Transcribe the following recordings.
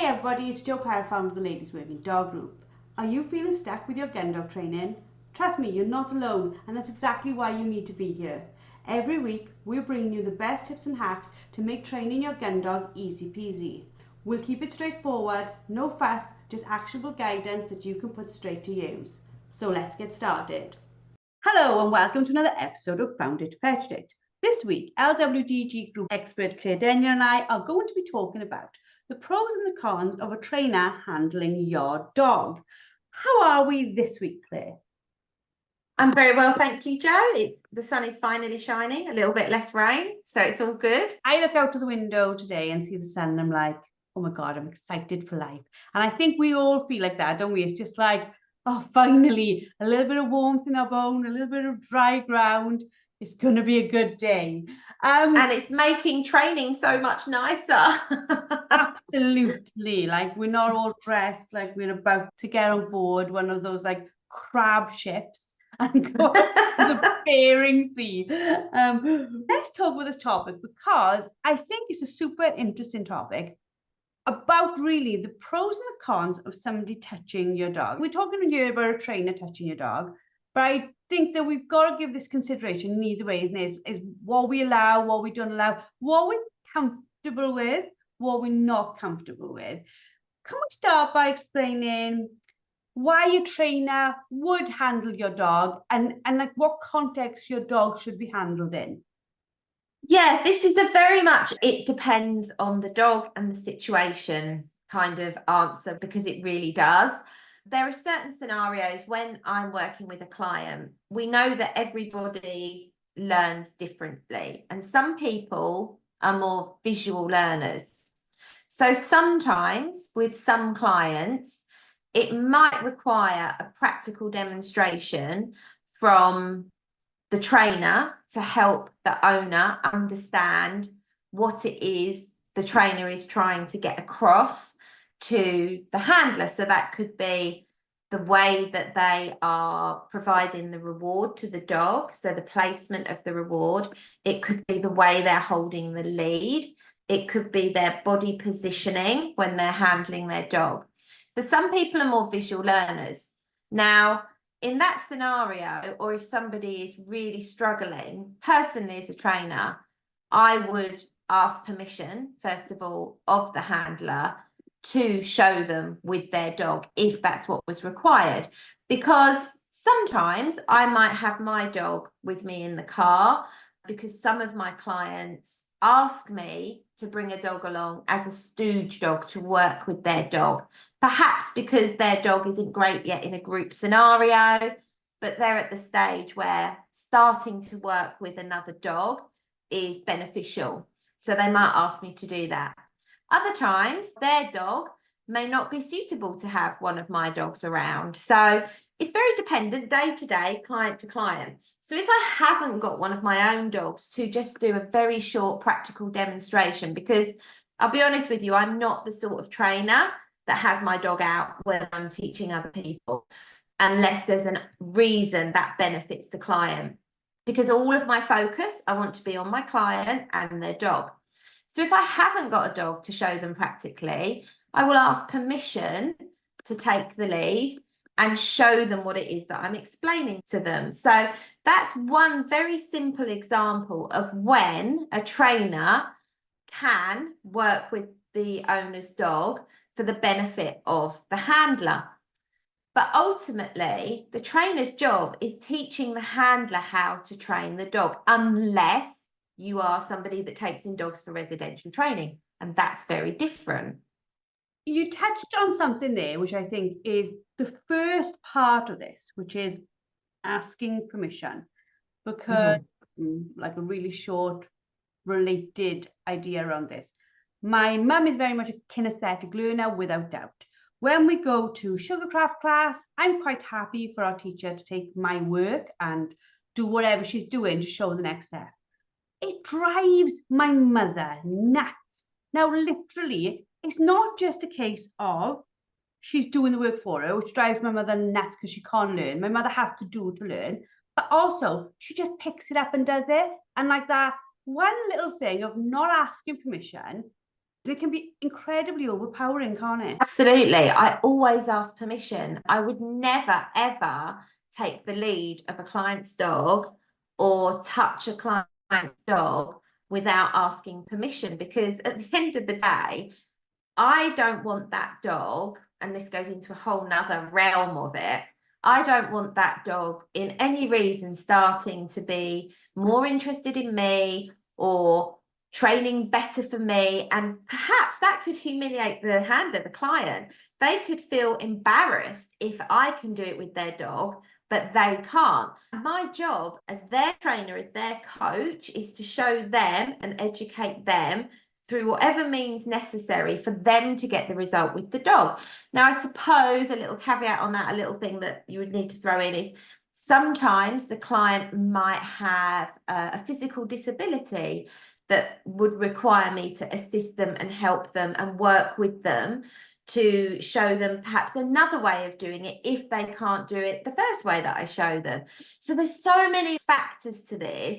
everybody, it's Jo Parra, founder of the Ladies Working Dog Group. Are you feeling stuck with your gun dog training? Trust me, you're not alone, and that's exactly why you need to be here. Every week, we're bringing you the best tips and hacks to make training your gun dog easy peasy. We'll keep it straightforward, no fuss, just actionable guidance that you can put straight to use. So let's get started. Hello and welcome to another episode of Found It, Fetched It. This week, LWDG Group expert Claire Denyer and I are going to be talking about the pros and the cons of a trainer handling your dog. How are we this week, Claire? I'm very well, thank you, Jo. The sun is finally shining, a little bit less rain, so it's all good. I look out to the window today and see the sun and I'm like, oh my God, I'm excited for life. And I think we all feel like that, don't we? It's just like, oh, finally, a little bit of warmth in our bone, a little bit of dry ground. It's going to be a good day. And it's making training so much nicer. Absolutely. Like we're not all dressed like we're about to get on board one of those like crab ships and go to the Bering Sea. Let's talk about this topic because I think it's a super interesting topic about really the pros and the cons of somebody touching your dog. We're talking here about a trainer touching your dog, but I think that we've got to give this consideration in either way, isn't it? Is what we allow, what we don't allow, what we're comfortable with, what we're not comfortable with. Can we start by explaining why your trainer would handle your dog and like what context your dog should be handled in? Yeah, this is a very much it depends on the dog and the situation kind of answer, because it really does. There are certain scenarios when I'm working with a client, we know that everybody learns differently, and some people are more visual learners. So sometimes with some clients, it might require a practical demonstration from the trainer to help the owner understand what it is the trainer is trying to get across to the handler. So that could be the way that they are providing the reward to the dog, so the placement of the reward. It could be the way they're holding the lead. It could be their body positioning when they're handling their dog. So some people are more visual learners. Now, in that scenario, or if somebody is really struggling, personally as a trainer, I would ask permission, first of all, of the handler to show them with their dog if that's what was required. Because sometimes I might have my dog with me in the car, because some of my clients ask me to bring a dog along as a stooge dog to work with their dog. Perhaps because their dog isn't great yet in a group scenario, but they're at the stage where starting to work with another dog is beneficial. So they might ask me to do that. Other times, their dog may not be suitable to have one of my dogs around. So it's very dependent, day to day, client to client. So if I haven't got one of my own dogs to just do a very short practical demonstration, because I'll be honest with you, I'm not the sort of trainer that has my dog out when I'm teaching other people, unless there's a reason that benefits the client. Because all of my focus, I want to be on my client and their dog. So if I haven't got a dog to show them practically, I will ask permission to take the lead and show them what it is that I'm explaining to them. So that's one very simple example of when a trainer can work with the owner's dog for the benefit of the handler. But ultimately, the trainer's job is teaching the handler how to train the dog, unless you are somebody that takes in dogs for residential training, and that's very different. You touched on something there, which I think is the first part of this, which is asking permission, because like a really short related idea around this. My mum is very much a kinesthetic learner, without doubt. When we go to sugarcraft class, I'm quite happy for our teacher to take my work and do whatever she's doing to show the next step. It drives my mother nuts. Now, literally, it's not just a case of she's doing the work for her, which drives my mother nuts because she can't learn. My mother has to do to learn, but also she just picks it up and does it. And like that one little thing of not asking permission It can be incredibly overpowering, can't it? Absolutely. I always ask permission. I would never, ever take the lead of a client's dog or touch a client's dog without asking permission, because at the end of the day, I don't want that dog, and this goes into a whole nother realm of it. I don't want that dog in any reason starting to be more interested in me or training better for me. And perhaps that could humiliate the handler, the client. They could feel embarrassed if I can do it with their dog, but they can't. My job as their trainer, as their coach, is to show them and educate them through whatever means necessary for them to get the result with the dog. Now, I suppose a little caveat on that, a little thing that you would need to throw in is sometimes the client might have a physical disability that would require me to assist them and help them and work with them to show them perhaps another way of doing it if they can't do it the first way that I show them. So there's so many factors to this.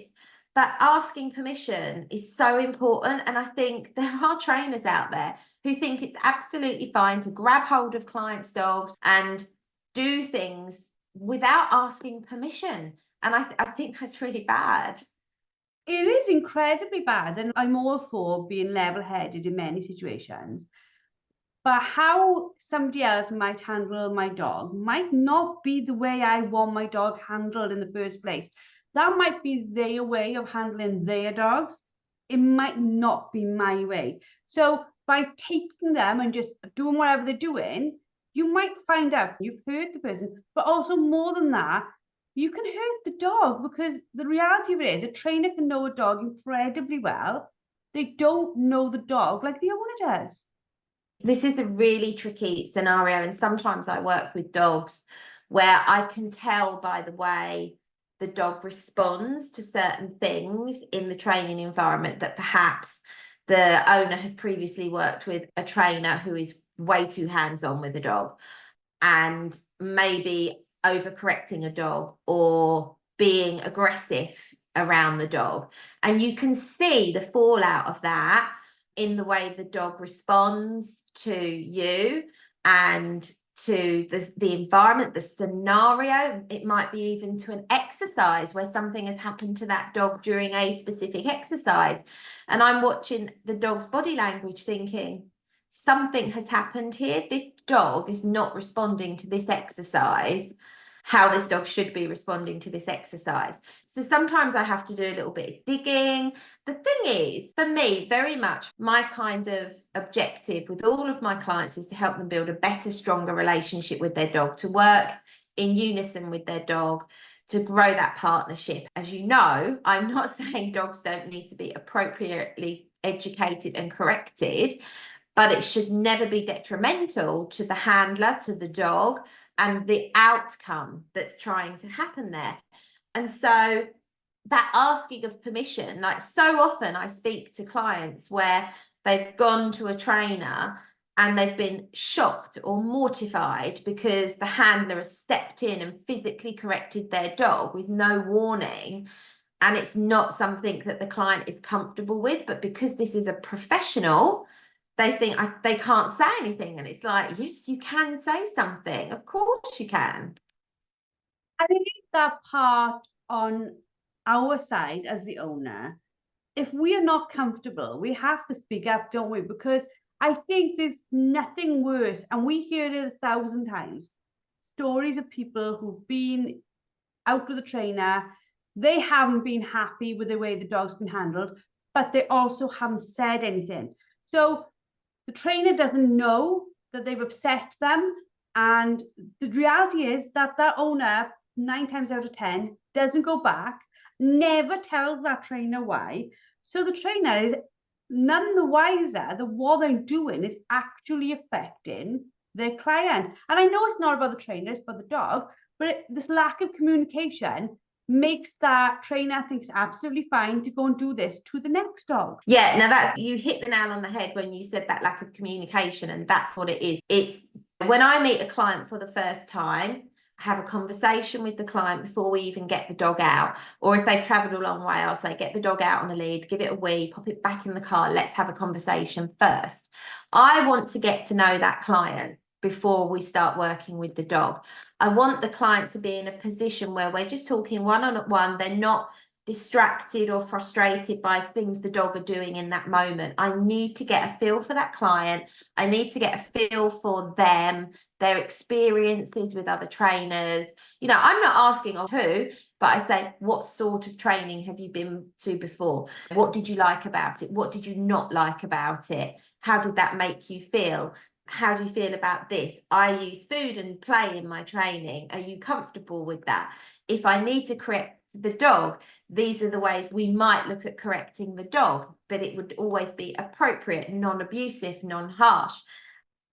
But asking permission is so important. And I think there are trainers out there who think it's absolutely fine to grab hold of clients' dogs and do things without asking permission. And I think that's really bad. It is incredibly bad, and I'm all for being level-headed in many situations. But how somebody else might handle my dog might not be the way I want my dog handled in the first place. That might be their way of handling their dogs. It might not be my way. So by taking them and just doing whatever they're doing, you might find out you've hurt the person, but also more than that, you can hurt the dog, because the reality of it is a trainer can know a dog incredibly well. They don't know the dog like the owner does. This is a really tricky scenario, and sometimes I work with dogs where I can tell by the way the dog responds to certain things in the training environment that perhaps the owner has previously worked with a trainer who is way too hands-on with the dog and maybe overcorrecting a dog or being aggressive around the dog. And you can see the fallout of that in the way the dog responds to you and to the environment, the scenario. It might be even to an exercise where something has happened to that dog during a specific exercise. And I'm watching the dog's body language thinking, something has happened here. This dog is not responding to this exercise how this dog should be responding to this exercise. So sometimes I have to do a little bit of digging. The thing is, for me, very much my kind of objective with all of my clients is to help them build a better, stronger relationship with their dog, to work in unison with their dog, to grow that partnership. As you know, I'm not saying dogs don't need to be appropriately educated and corrected, but it should never be detrimental to the handler, to the dog, and the outcome that's trying to happen there. And so that asking of permission, like so often I speak to clients where they've gone to a trainer and they've been shocked or mortified because the handler has stepped in and physically corrected their dog with no warning. And it's not something that the client is comfortable with, but because this is a professional, they think they can't say anything. And it's like, yes, you can say something. Of course you can. I think that part on our side as the owner, if we are not comfortable, we have to speak up, don't we? Because I think there's nothing worse, and we hear it 1,000 times, stories of people who've been out with a trainer, they haven't been happy with the way the dog's been handled, but they also haven't said anything. So the trainer doesn't know that they've upset them. And the reality is that that owner, 9 times out of 10, doesn't go back, never tells that trainer why. So the trainer is none the wiser that what they're doing is actually affecting their client. And I know it's not about the trainer, it's about the dog, but this lack of communication makes that trainer think it's absolutely fine to go and do this to the next dog. Yeah, now that's, you hit the nail on the head when you said that lack of communication, and that's what it is. It's when I meet a client for the first time have a conversation with the client before we even get the dog out. Or if they've travelled a long way, I'll say, get the dog out on a lead, give it a wee, pop it back in the car. Let's have a conversation first. I want to get to know that client before we start working with the dog. I want the client to be in a position where we're just talking one-on-one. They're not distracted or frustrated by things the dog are doing in that moment. I need to get a feel for that client. I need to get a feel for them, their experiences with other trainers. You know, I'm not asking who, but I say, what sort of training have you been to before? What did you like about it? What did you not like about it? How did that make you feel? How do you feel about this? I use food and play in my training. Are you comfortable with that? If I need to correct the dog, these are the ways we might look at correcting the dog, but it would always be appropriate, non-abusive, non-harsh.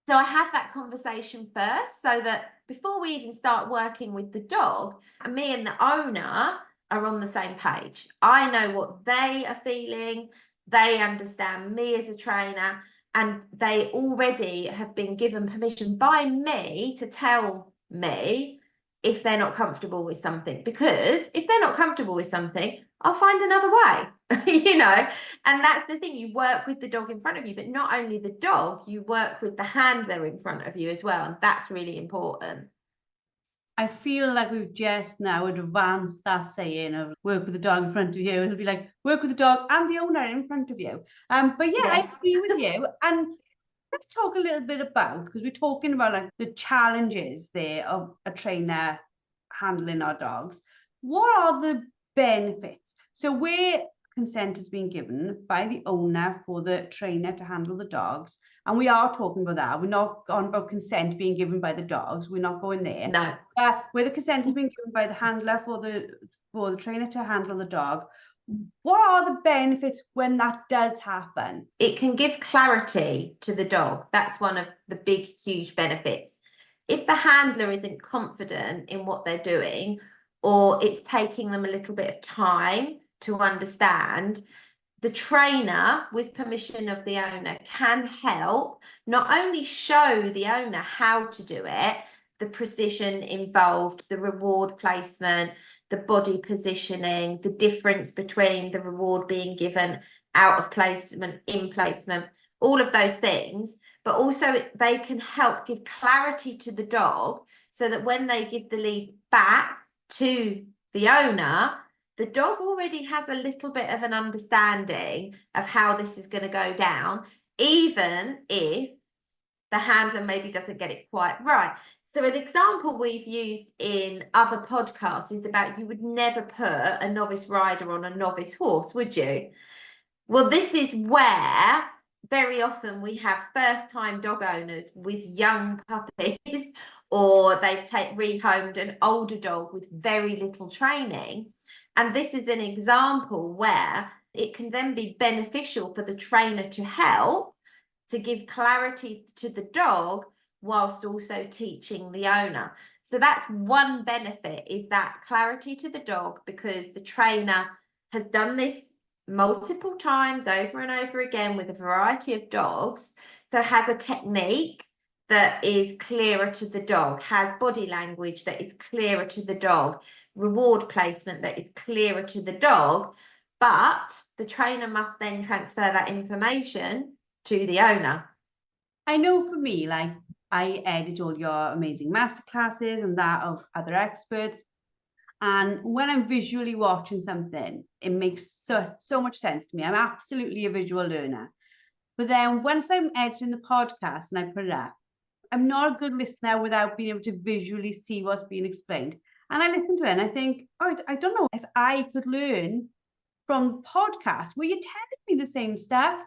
So I have that conversation first so that before we even start working with the dog, me and the owner are on the same page. I know what they are feeling. They understand me as a trainer, and they already have been given permission by me to tell me if they're not comfortable with something, because if they're not comfortable with something, I'll find another way. You know, and that's the thing, you work with the dog in front of you, but not only the dog, you work with the handler in front of you as well, and that's really important. I feel like we've just now advanced that saying of work with the dog in front of you. It'll be like work with the dog and the owner in front of you. But yeah, Yes. I agree with you. And let's talk a little bit about, because we're talking about like the challenges there of a trainer handling our dogs. What are the benefits? So where consent has been given by the owner for the trainer to handle the dogs, and we are talking about that. We're not on about consent being given by the dogs. We're not going there. No. Where the consent has been given by the handler for the trainer to handle the dog. What are the benefits when that does happen? It can give clarity to the dog. That's one of the big, huge benefits. If the handler isn't confident in what they're doing, or it's taking them a little bit of time to understand, the trainer, with permission of the owner, can help not only show the owner how to do it, the precision involved, the reward placement, the body positioning, the difference between the reward being given out of placement, in placement, all of those things, but also they can help give clarity to the dog so that when they give the lead back to the owner, the dog already has a little bit of an understanding of how this is going to go down, even if the handler maybe doesn't get it quite right. So an example we've used in other podcasts is about, you would never put a novice rider on a novice horse, would you? Well, this is where very often we have first-time dog owners with young puppies, or they've rehomed an older dog with very little training. And this is an example where it can then be beneficial for the trainer to help to give clarity to the dog whilst also teaching the owner. So that's one benefit, is that clarity to the dog, because the trainer has done this multiple times over and over again with a variety of dogs, so has a technique that is clearer to the dog, has body language that is clearer to the dog, reward placement that is clearer to the dog, but the trainer must then transfer that information to the owner. I know for me, like, I edit all your amazing masterclasses and that of other experts. And when I'm visually watching something, it makes so much sense to me. I'm absolutely a visual learner. But then once I'm editing the podcast and I put it up, I'm not a good listener without being able to visually see what's being explained. And I listen to it and I think, oh, I don't know if I could learn from podcasts where you're telling me the same stuff.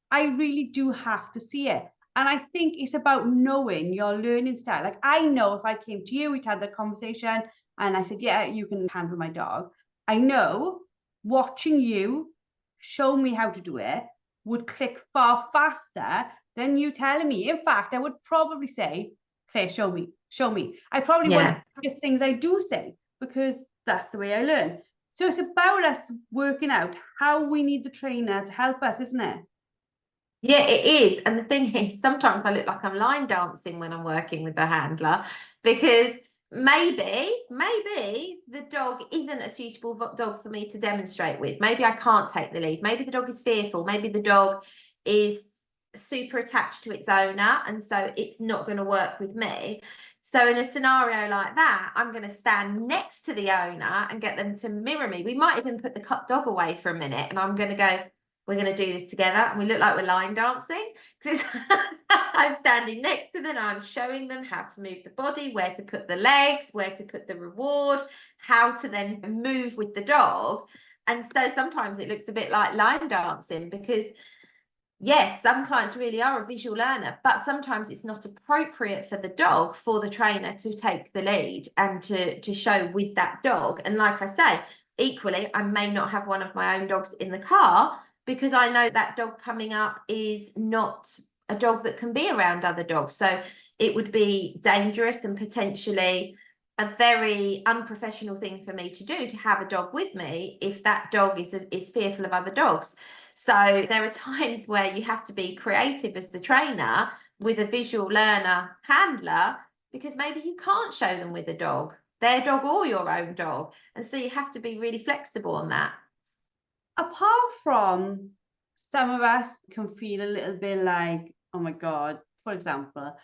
I really do have to see it. And I think it's about knowing your learning style. Like, I know if I came to you, we'd had the conversation and I said, yeah, you can handle my dog. I know watching you show me how to do it would click far faster than you telling me. In fact, I would probably say, Claire, show me, show me. I probably wouldn't just things I do say, because that's the way I learn. So it's about us working out how we need the trainer to help us, isn't it? Yeah, it is. And the thing is, sometimes I look like I'm line dancing when I'm working with the handler, because maybe the dog isn't a suitable dog for me to demonstrate with. Maybe I can't take the lead. Maybe the dog is fearful. Maybe the dog is super attached to its owner, and so it's not going to work with me. So in a scenario like that, I'm going to stand next to the owner and get them to mirror me. We might even put the dog away for a minute, and I'm going to go, we're going to do this together, and we look like we're line dancing, because I'm standing next to them, I'm showing them how to move the body, where to put the legs, where to put the reward, how to then move with the dog. And so sometimes it looks a bit like line dancing, because yes, some clients really are a visual learner, but sometimes it's not appropriate for the dog, for the trainer to take the lead and to show with that dog. And like I say, equally, I may not have one of my own dogs in the car, because I know that dog coming up is not a dog that can be around other dogs. So it would be dangerous and potentially a very unprofessional thing for me to do, to have a dog with me if that dog is fearful of other dogs. So there are times where you have to be creative as the trainer with a visual learner handler, because maybe you can't show them with a dog, their dog or your own dog. And so you have to be really flexible on that. Apart from, some of us can feel a little bit like, oh my God, for example,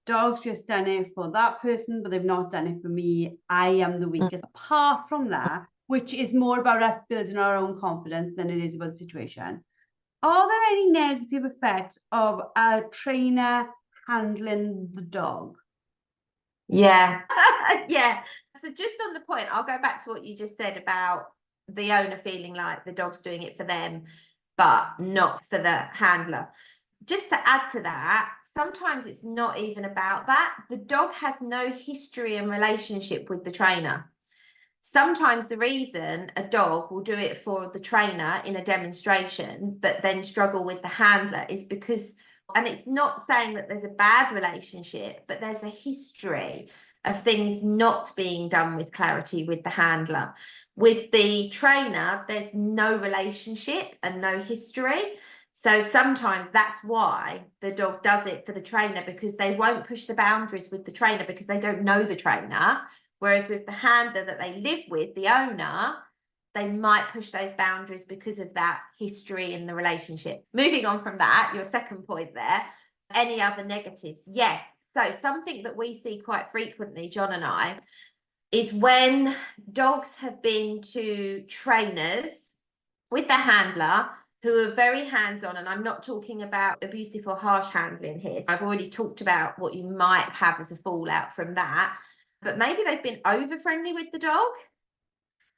dog's just done it for that person, but they've not done it for me. I am the weakest. Apart from that, which is more about us building our own confidence than it is about the situation, are there any negative effects of a trainer handling the dog? Yeah. Yeah. So just on the point, I'll go back to what you just said about the owner feeling like the dog's doing it for them, but not for the handler. Just to add to that, sometimes it's not even about that. The dog has no history and relationship with the trainer. Sometimes the reason a dog will do it for the trainer in a demonstration, but then struggle with the handler, is because, and it's not saying that there's a bad relationship, but there's a history of things not being done with clarity with the handler. With the trainer, there's no relationship and no history. So sometimes that's why the dog does it for the trainer, because they won't push the boundaries with the trainer because they don't know the trainer. Whereas with the handler that they live with, the owner, they might push those boundaries because of that history in the relationship. Moving on from that, your second point there, any other negatives? Yes. So something that we see quite frequently, John and I, is when dogs have been to trainers with the handler who are very hands-on, and I'm not talking about abusive or harsh handling here. I've already talked about what you might have as a fallout from that, but maybe they've been over-friendly with the dog.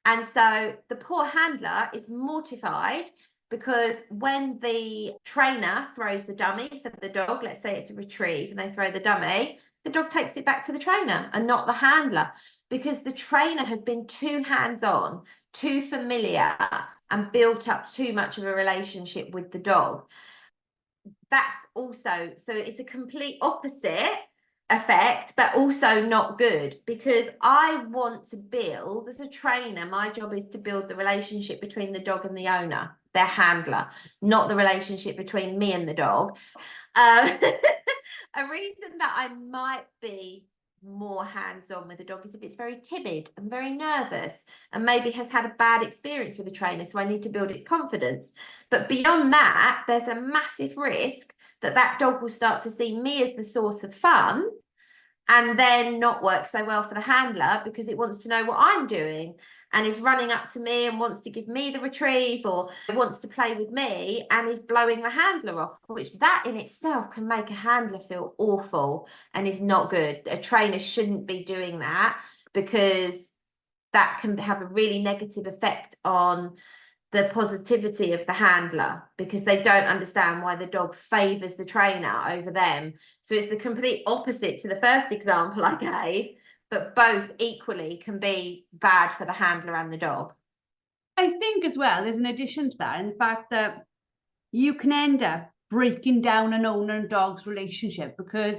And so the poor handler is mortified, because when the trainer throws the dummy for the dog, let's say it's a retrieve and they throw the dummy, the dog takes it back to the trainer and not the handler, because the trainer has been too hands-on, too familiar, and built up too much of a relationship with the dog. That's also, so it's a complete opposite effect, but also not good, because I want to build, as a trainer, my job is to build the relationship between the dog and the owner, their handler, not the relationship between me and the dog. A reason that I might be more hands-on with the dog is if it's very timid and very nervous and maybe has had a bad experience with a trainer, so I need to build its confidence. But beyond that, there's a massive risk that that dog will start to see me as the source of fun, and then not work so well for the handler, because it wants to know what I'm doing and is running up to me and wants to give me the retrieve, or wants to play with me and is blowing the handler off, which that in itself can make a handler feel awful and is not good. A trainer shouldn't be doing that, because that can have a really negative effect on the positivity of the handler, because they don't understand why the dog favors the trainer over them. So it's the complete opposite to the first example I gave, but both equally can be bad for the handler and the dog. I think as well, there's an addition to that, in the fact that you can end up breaking down an owner and dog's relationship, because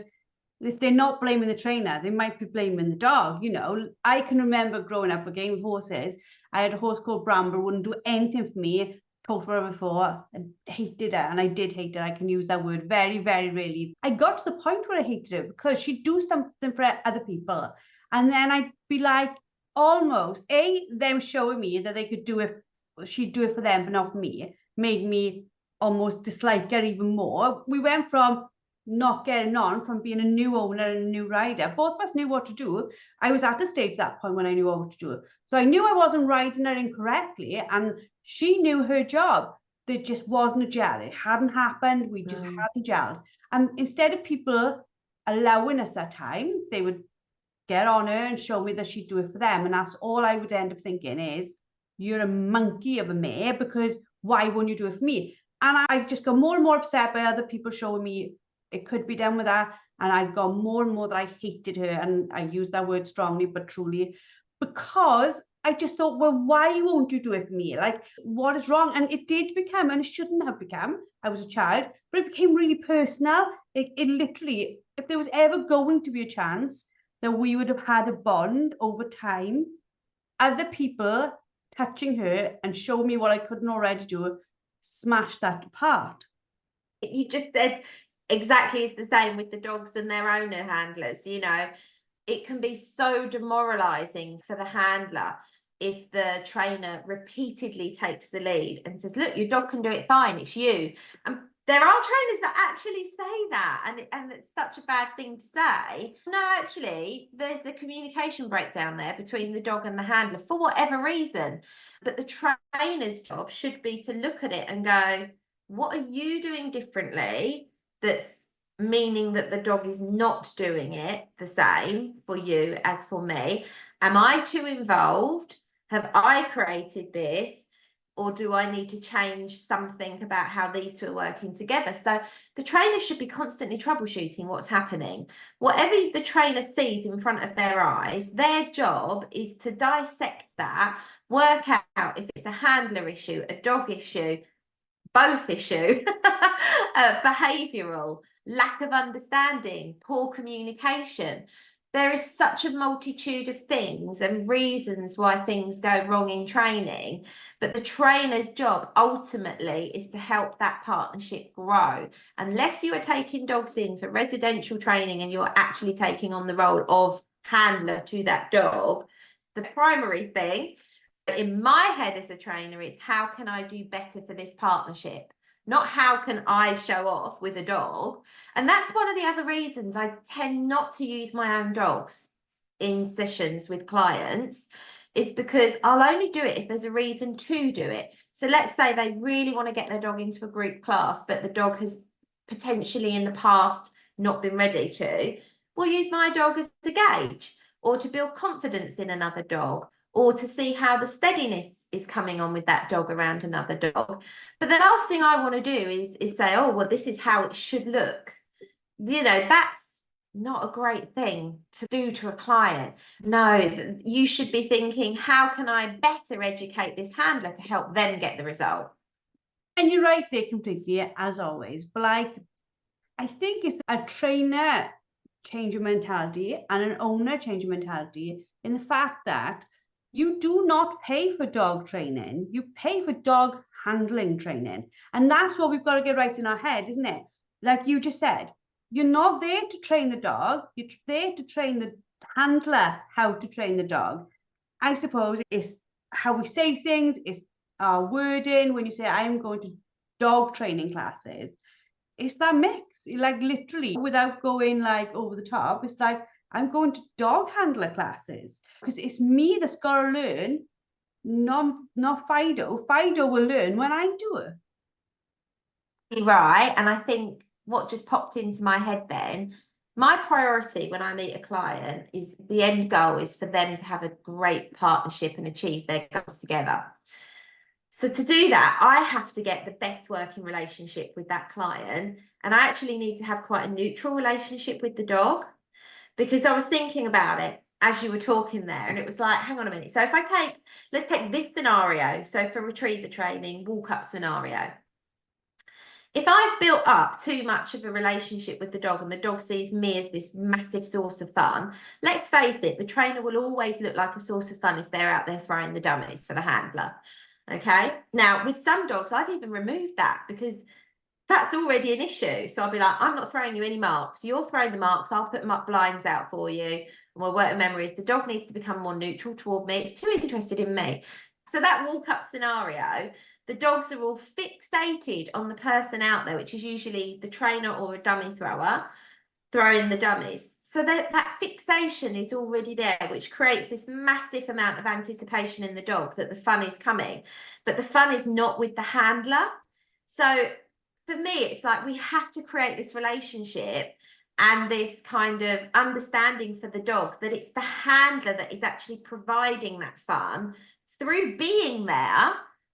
if they're not blaming the trainer, they might be blaming the dog. You know, I can remember growing up again with horses. I had a horse called Bramble, wouldn't do anything for me. Talked about her before, I hated her, and I did hate her. I can use that word very, very rarely. I got to the point where I hated her because she'd do something for other people, And then I'd be like, almost, them showing me that they could do it, she'd do it for them, but not for me, made me almost dislike her even more. We went from not getting on, from being a new owner and a new rider. Both of us knew what to do. I was at the stage at that point when I knew what to do. So I knew I wasn't riding her incorrectly, and she knew her job. There just wasn't a gel. It hadn't happened. We just hadn't gelled. And instead of people allowing us that time, they would get on her and show me that she'd do it for them. And that's all I would end up thinking is, you're a monkey of a mare, because why won't you do it for me? And I just got more and more upset by other people showing me it could be done with that. And I got more and more that I hated her. And I use that word strongly, but truly, because I just thought, well, why won't you do it for me? Like, what is wrong? And it did become, and it shouldn't have become, I was a child, but it became really personal. It literally, if there was ever going to be a chance that we would have had a bond over time, other people touching her and showing me what I couldn't already do, smashed that apart. You just said exactly it's the same with the dogs and their owner handlers. You know, it can be so demoralizing for the handler if the trainer repeatedly takes the lead and says, look, your dog can do it fine, it's you. And there are trainers that actually say that, and it's such a bad thing to say. No, actually, there's the communication breakdown there between the dog and the handler for whatever reason. But the trainer's job should be to look at it and go, what are you doing differently that's meaning that the dog is not doing it the same for you as for me? Am I too involved? Have I created this? Or do I need to change something about how these two are working together? So the trainer should be constantly troubleshooting what's happening. Whatever the trainer sees in front of their eyes, their job is to dissect that, work out if it's a handler issue, a dog issue, both issue, behavioural, lack of understanding, poor communication. There is such a multitude of things and reasons why things go wrong in training, but the trainer's job ultimately is to help that partnership grow. Unless you are taking dogs in for residential training and you're actually taking on the role of handler to that dog, the primary thing in my head as a trainer is, how can I do better for this partnership? Not how can I show off with a dog. And that's one of the other reasons I tend not to use my own dogs in sessions with clients, is because I'll only do it if there's a reason to do it. So let's say they really want to get their dog into a group class, but the dog has potentially in the past not been ready to. We'll use my dog as a gauge, or to build confidence in another dog, or to see how the steadiness is coming on with that dog around another dog. But the last thing I want to do is say, oh, well, this is how it should look. You know, that's not a great thing to do to a client. No, you should be thinking, how can I better educate this handler to help them get the result? And you're right there completely, as always. But like, I think it's a trainer change your mentality and an owner change your mentality in the fact that you do not pay for dog training, you pay for dog handling training. And that's what we've got to get right in our head, isn't it? Like you just said, you're not there to train the dog, you're there to train the handler how to train the dog. I suppose it's how we say things, it's our wording. When you say, I'm going to dog training classes, it's that mix, like literally without going like over the top. It's like, I'm going to dog handler classes because it's me that's got to learn, not Fido. Fido will learn when I do it. You're right. And I think what just popped into my head then, my priority when I meet a client is the end goal is for them to have a great partnership and achieve their goals together. So to do that, I have to get the best working relationship with that client. And I actually need to have quite a neutral relationship with the dog, because I was thinking about it as you were talking there, and it was like, hang on a minute. So if let's take this scenario. So for retriever training, walk up scenario. If I've built up too much of a relationship with the dog and the dog sees me as this massive source of fun, let's face it, the trainer will always look like a source of fun if they're out there throwing the dummies for the handler. Okay. Now, with some dogs, I've even removed that, because that's already an issue. So I'll be like, I'm not throwing you any marks. You're throwing the marks. I'll put them up blinds out for you. And my work memory is the dog needs to become more neutral toward me. It's too interested in me. So that walk-up scenario, the dogs are all fixated on the person out there, which is usually the trainer or a dummy thrower, throwing the dummies. So that fixation is already there, which creates this massive amount of anticipation in the dog that the fun is coming. But the fun is not with the handler. So for me, it's like we have to create this relationship and this kind of understanding for the dog that it's the handler that is actually providing that fun through being there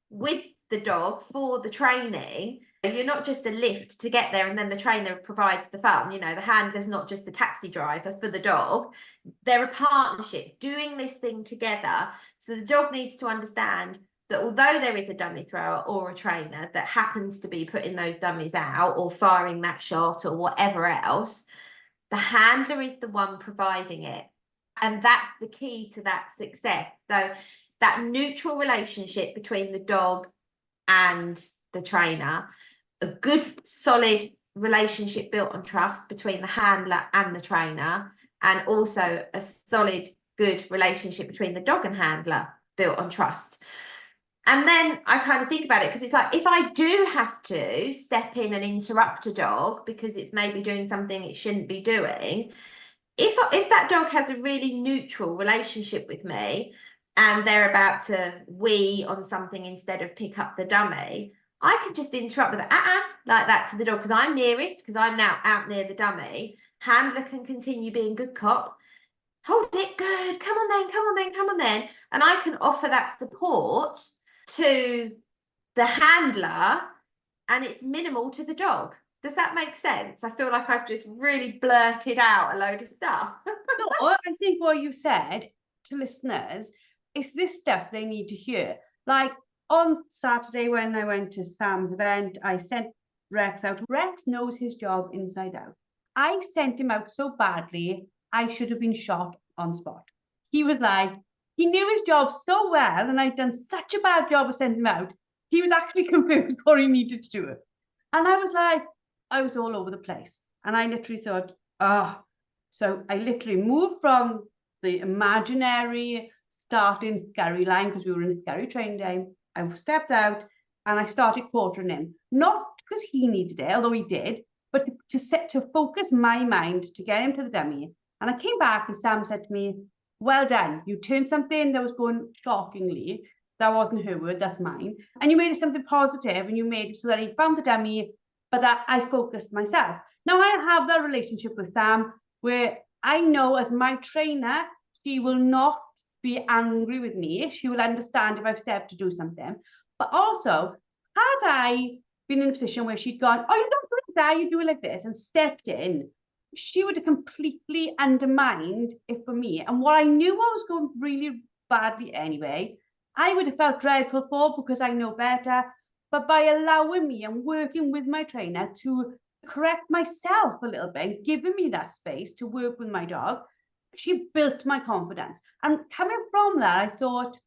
with the dog for the training. You're not just a lift to get there and then the trainer provides the fun. You know, the handler's not just the taxi driver for the dog. They're a partnership doing this thing together. So the dog needs to understand that although there is a dummy thrower or a trainer that happens to be putting those dummies out or firing that shot or whatever else, the handler is the one providing it. And that's the key to that success. So that neutral relationship between the dog and the trainer, a good solid relationship built on trust between the handler and the trainer, and also a solid good relationship between the dog and handler built on trust. And then I kind of think about it because it's like, if I do have to step in and interrupt a dog because it's maybe doing something it shouldn't be doing, if that dog has a really neutral relationship with me and they're about to wee on something instead of pick up the dummy, I could just interrupt with like that to the dog because I'm nearest, because I'm now out near the dummy. Handler can continue being good cop. Hold it, good. Come on then, come on then, come on then. And I can offer that support to the handler and it's minimal to the dog. Does that make sense? I feel like I've just really blurted out a load of stuff. No, I think what you said to listeners is this stuff they need to hear. Like on Saturday when I went to Sam's event, I sent Rex out. Rex knows his job inside out. I sent him out so badly, I should have been shot on spot. He was like, he knew his job so well, and I'd done such a bad job of sending him out. He was actually confused what he needed to do. And I was like, I was all over the place. And I literally thought, so I literally moved from the imaginary starting Gary line because we were in Gary training day. I stepped out and I started quartering him, not because he needed it, although he did, but to focus my mind to get him to the dummy. And I came back and Sam said to me, well done, you turned something that was going shockingly. That wasn't her word, that's mine. And you made it something positive and you made it so that he found the dummy, but that I focused myself. Now I have that relationship with Sam where I know as my trainer, she will not be angry with me. She will understand if I've stepped to do something. But also, had I been in a position where she'd gone, oh, you don't do it there, you do it like this, and stepped in, she would have completely undermined it for me. And what I knew I was going really badly anyway, I would have felt dreadful for because I know better. But by allowing me and working with my trainer to correct myself a little bit and giving me that space to work with my dog, she built my confidence. And coming from that, I thought,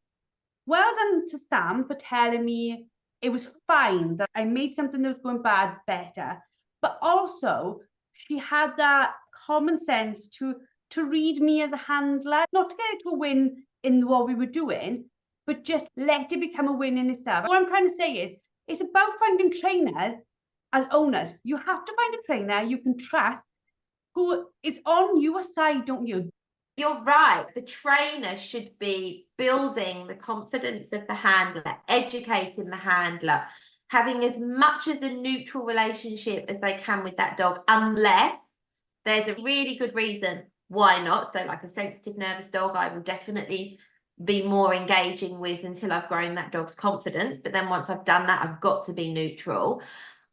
well done to Sam for telling me it was fine that I made something that was going bad better. But also, she had that common sense to read me as a handler, not to get it to a win in what we were doing, but just let it become a win in itself. What I'm trying to say is, it's about finding trainers as owners. You have to find a trainer you can trust who is on your side, don't you? You're right. The trainer should be building the confidence of the handler, educating the handler, having as much of the neutral relationship as they can with that dog, unless there's a really good reason why not. So like a sensitive, nervous dog, I will definitely be more engaging with until I've grown that dog's confidence. But then once I've done that, I've got to be neutral.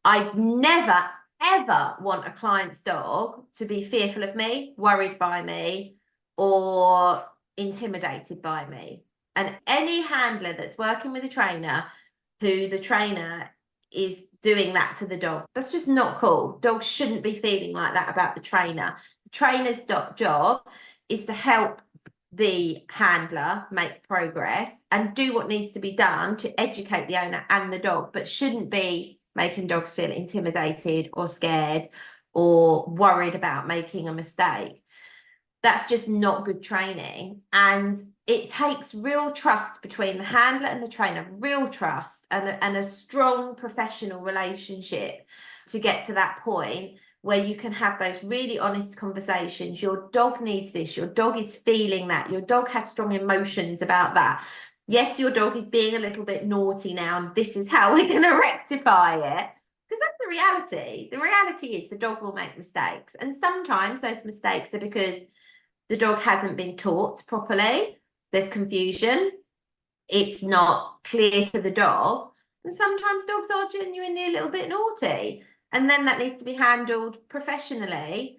I never, ever want a client's dog to be fearful of me, worried by me, or intimidated by me. And any handler that's working with a trainer who the trainer is doing that to the dog, that's just not cool. Dogs shouldn't be feeling like that about the trainer. The trainer's job is to help the handler make progress and do what needs to be done to educate the owner and the dog, but shouldn't be making dogs feel intimidated or scared or worried about making a mistake. That's just not good training. And it takes real trust between the handler and the trainer, real trust and a strong professional relationship to get to that point where you can have those really honest conversations. Your dog needs this, your dog is feeling that, your dog has strong emotions about that. Yes, your dog is being a little bit naughty now, and this is how we're going to rectify it. Because that's the reality. The reality is the dog will make mistakes. And sometimes those mistakes are because the dog hasn't been taught properly. There's confusion. It's not clear to the dog. And sometimes dogs are genuinely a little bit naughty. And then that needs to be handled professionally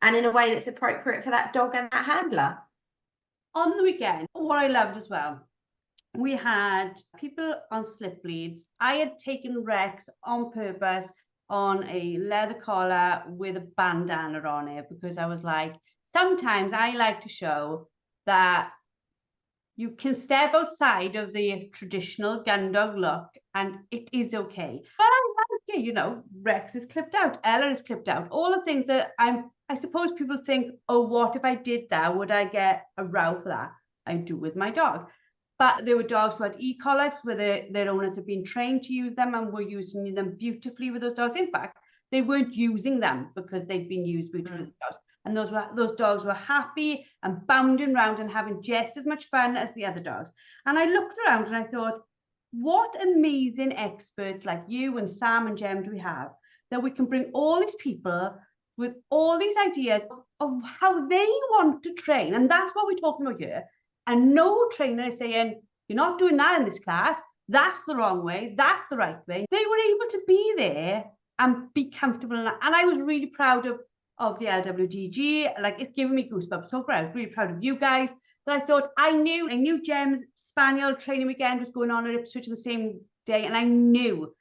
and in a way that's appropriate for that dog and that handler. On the weekend, what I loved as well, we had people on slip leads. I had taken Rex on purpose on a leather collar with a bandana on it because I was like, sometimes I like to show that you can step outside of the traditional Gundog look and it is okay. But I like it, you know, Rex is clipped out, Ella is clipped out, all the things that I suppose people think, oh, what if I did that? Would I get a row for that? I do with my dog. But there were dogs who had e-collars where their owners had been trained to use them and were using them beautifully with those dogs. In fact, they weren't using them because they'd been used beautifully with dogs. And those dogs were happy and bounding around and having just as much fun as the other dogs. And I looked around and I thought, what amazing experts like you and Sam and Jem do we have that we can bring all these people with all these ideas of how they want to train. And that's what we're talking about here. And no trainer is saying, you're not doing that in this class. That's the wrong way. That's the right way. They were able to be there and be comfortable. And I was really proud of the LWDG. Like, it's giving me goosebumps. So proud. Really proud of you guys. That I thought I knew Jem's Spaniel training weekend was going on at Ipswich on the same day. And I knew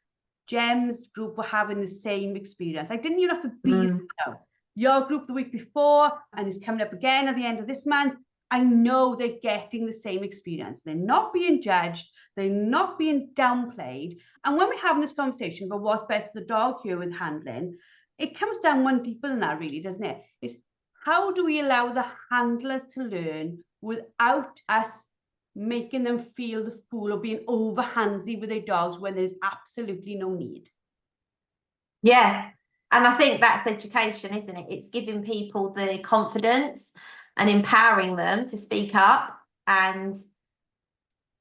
Jem's group were having the same experience. I didn't even have to be there. Your group the week before and it's coming up again at the end of this month. I know they're getting the same experience. They're not being judged. They're not being downplayed. And when we're having this conversation about what's best for the dog here with handling, it comes down one deeper than that, really, doesn't it? It's how do we allow the handlers to learn without us making them feel the fool or being over handsy with their dogs when there's absolutely no need? Yeah. And I think that's education, isn't it? It's giving people the confidence and empowering them to speak up and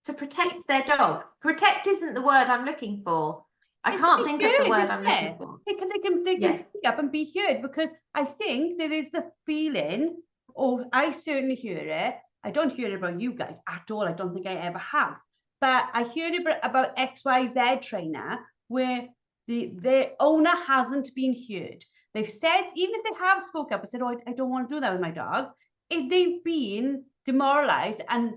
to protect their dog. Protect isn't the word I'm looking for. I can't think of the word I'm looking for. They can speak up and be heard, because I think there is the feeling, or I certainly hear it. I don't hear it about you guys at all. I don't think I ever have. But I hear it about XYZ trainer where their owner hasn't been heard. They've said, even if they have spoke up and said, oh, I don't want to do that with my dog, if they've been demoralized and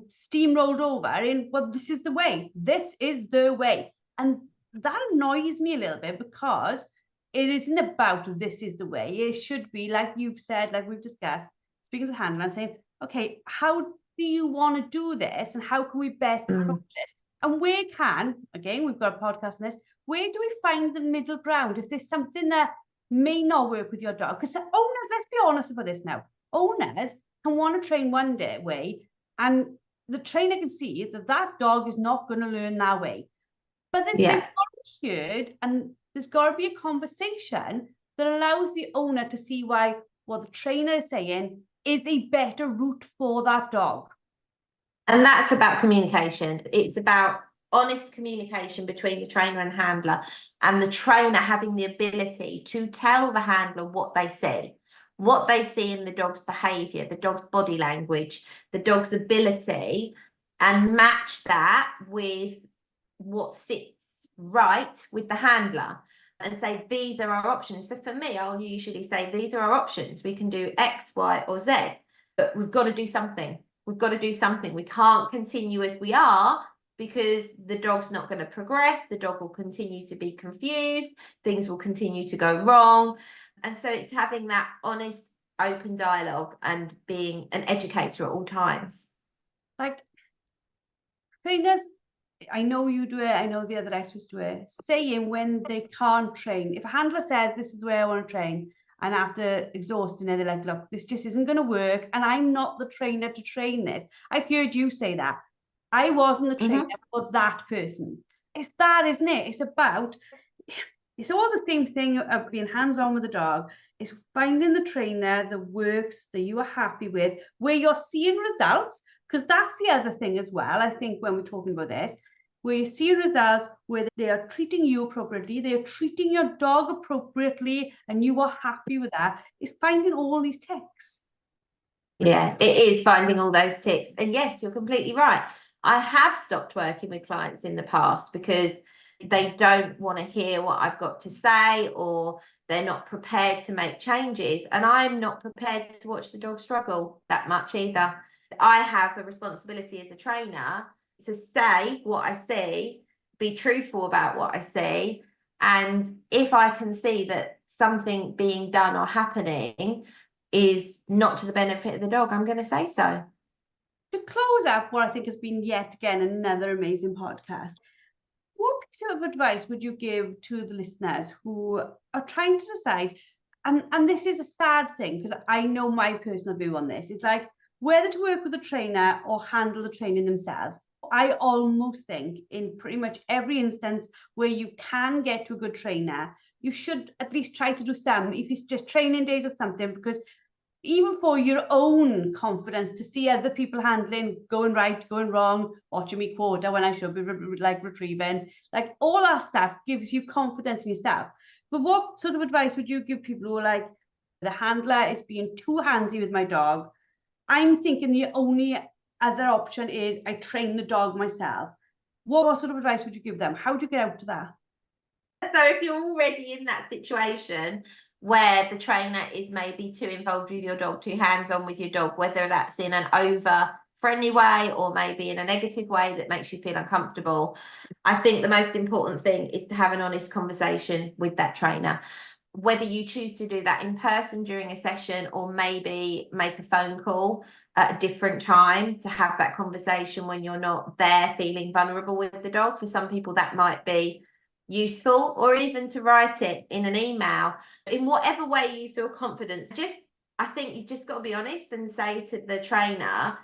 steamrolled over in, well, this is the way. This is the way. And that annoys me a little bit, because it isn't about this is the way. It should be, like you've said, like we've discussed, speaking to the handler and saying, okay, how do you want to do this and how can we best approach this? And where again, we've got a podcast on this, where do we find the middle ground if there's something that may not work with your dog? Because owners, let's be honest about this now, owners can want to train one way and the trainer can see that that dog is not going to learn that way. But they've got to be heard, and there's got to be a conversation that allows the owner to see why what the trainer is saying is a better route for that dog. And that's about communication. It's about honest communication between the trainer and handler, and the trainer having the ability to tell the handler what they see in the dog's behavior, the dog's body language, the dog's ability, and match that with what sits right with the handler and say, these are our options. So for me, I'll usually say, these are our options. We can do X, Y, or Z, but we've got to do something. We've got to do something. We can't continue as we are, because the dog's not going to progress. The dog will continue to be confused. Things will continue to go wrong. And so it's having that honest, open dialogue and being an educator at all times. Like, trainers I know you do it, I know the other experts do it, saying when they can't train. If a handler says, this is where I want to train, and after exhausting it, they're like, look, this just isn't going to work, and I'm not the trainer to train this. I've heard you say that. I wasn't the trainer for that person. It's that, isn't it? It's about, it's all the same thing of being hands-on with the dog. It's finding the trainer that works, that you are happy with, where you're seeing results, because that's the other thing as well, I think, when we're talking about this, where you see results, where they are treating you appropriately, they are treating your dog appropriately, and you are happy with that. It's finding all these ticks. Yeah, it is finding all those ticks. And yes, you're completely right. I have stopped working with clients in the past because they don't want to hear what I've got to say, or they're not prepared to make changes. And I'm not prepared to watch the dog struggle that much either. I have a responsibility as a trainer to say what I see, be truthful about what I see. And if I can see that something being done or happening is not to the benefit of the dog, I'm going to say so. To close up what I think has been yet again another amazing podcast, what piece of advice would you give to the listeners who are trying to decide, and this is a sad thing because I know my personal view on this, it's like whether to work with a trainer or handle the training themselves. I almost think in pretty much every instance where you can get to a good trainer, you should at least try to do some, if it's just training days or something, because even for your own confidence, to see other people handling, going right, going wrong, watching me quota when I should be like retrieving, like all that stuff gives you confidence in yourself. But what sort of advice would you give people who are like, the handler is being too handsy with my dog? I'm thinking the only other option is I train the dog myself. What sort of advice would you give them? How do you get out to that? So if you're already in that situation where the trainer is maybe too involved with your dog, too hands-on with your dog, whether that's in an over friendly way or maybe in a negative way that makes you feel uncomfortable, I think the most important thing is to have an honest conversation with that trainer. Whether you choose to do that in person during a session or maybe make a phone call at a different time to have that conversation when you're not there feeling vulnerable with the dog. For some people that might be useful, or even to write it in an email. In whatever way you feel confident, I think you've just got to be honest and say to the trainer,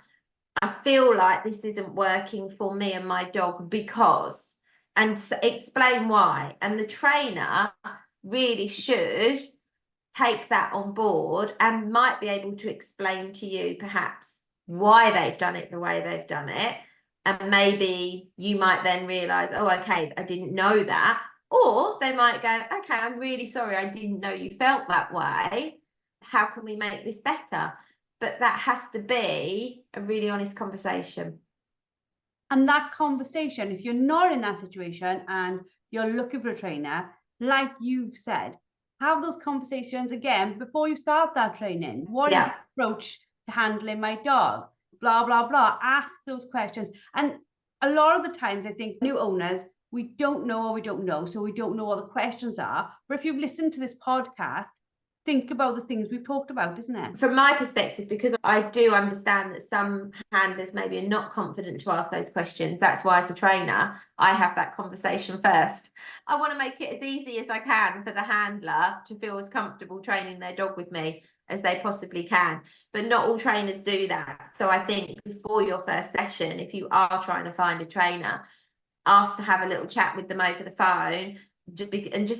I feel like this isn't working for me and my dog because, and explain why. And the trainer really should take that on board and might be able to explain to you perhaps why they've done it the way they've done it. And maybe you might then realize, oh, okay, I didn't know that. Or they might go, okay, I'm really sorry, I didn't know you felt that way. How can we make this better? But that has to be a really honest conversation. And that conversation, if you're not in that situation and you're looking for a trainer, like you've said, have those conversations again before you start that training. What is your approach to handling my dog? Blah, blah, blah. Ask those questions. And a lot of the times, I think new owners, we don't know or we don't know. So we don't know what the questions are. But if you've listened to this podcast, think about the things we've talked about, isn't it? From my perspective, because I do understand that some handlers maybe are not confident to ask those questions. That's why as a trainer, I have that conversation first. I want to make it as easy as I can for the handler to feel as comfortable training their dog with me as they possibly can. But not all trainers do that. So I think before your first session, if you are trying to find a trainer, ask to have a little chat with them over the phone. Just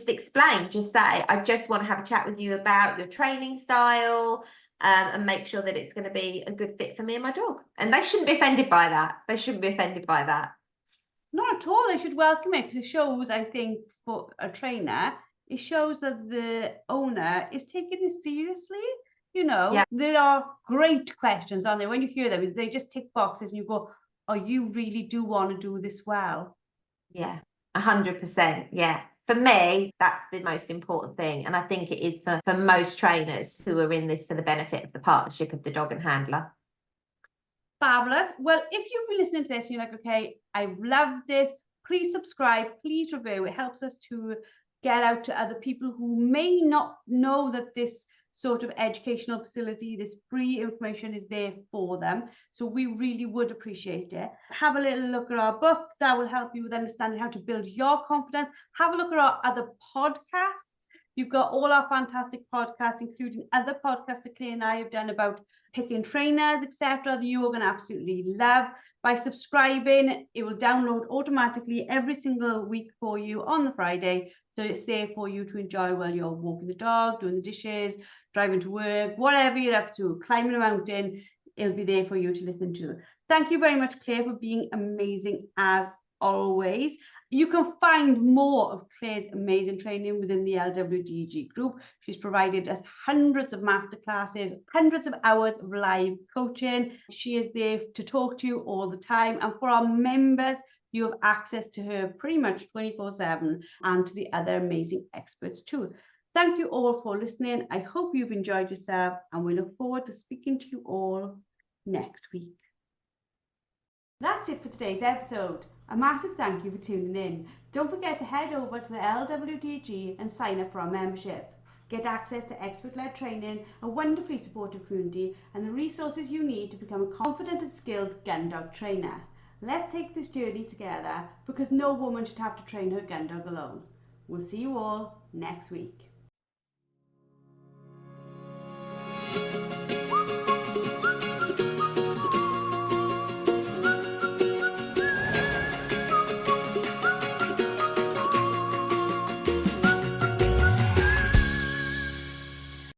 explain, just say, I just want to have a chat with you about your training style, and make sure that it's going to be a good fit for me and my dog. And they shouldn't be offended by that. They shouldn't be offended by that. Not at all. They should welcome it because it shows, I think, for a trainer, it shows that the owner is taking it seriously. You know, there are great questions, aren't there? When you hear them, they just tick boxes and you go, oh, you really do want to do this well. Yeah, 100%. Yeah. For me, that's the most important thing. And I think it is for most trainers who are in this for the benefit of the partnership of the dog and handler. Fabulous. Well, if you've been listening to this and you're like, okay, I've loved this, please subscribe, please review. It helps us to get out to other people who may not know that this sort of educational facility. This free information is there for them. So we really would appreciate it. Have a little look at our book. That will help you with understanding how to build your confidence. Have a look at our other podcasts. You've got all our fantastic podcasts, including other podcasts that Claire and I have done about picking trainers, etc., that you are going to absolutely love. By subscribing, it will download automatically every single week for you on the Friday. So it's there for you to enjoy while you're walking the dog, doing the dishes, driving to work, whatever you're up to, climbing a mountain, it'll be there for you to listen to. Thank you very much, Claire, for being amazing as always. You can find more of Claire's amazing training within the LWDG group. She's provided us hundreds of masterclasses, hundreds of hours of live coaching. She is there to talk to you all the time. And for our members, you have access to her pretty much 24/7 and to the other amazing experts too. Thank you all for listening. I hope you've enjoyed yourself, and we look forward to speaking to you all next week. That's it for today's episode. A massive thank you for tuning in. Don't forget to head over to the LWDG and sign up for our membership. Get access to expert-led training, a wonderfully supportive community, and the resources you need to become a confident and skilled gun dog trainer. Let's take this journey together, because no woman should have to train her gun dog alone. We'll see you all next week.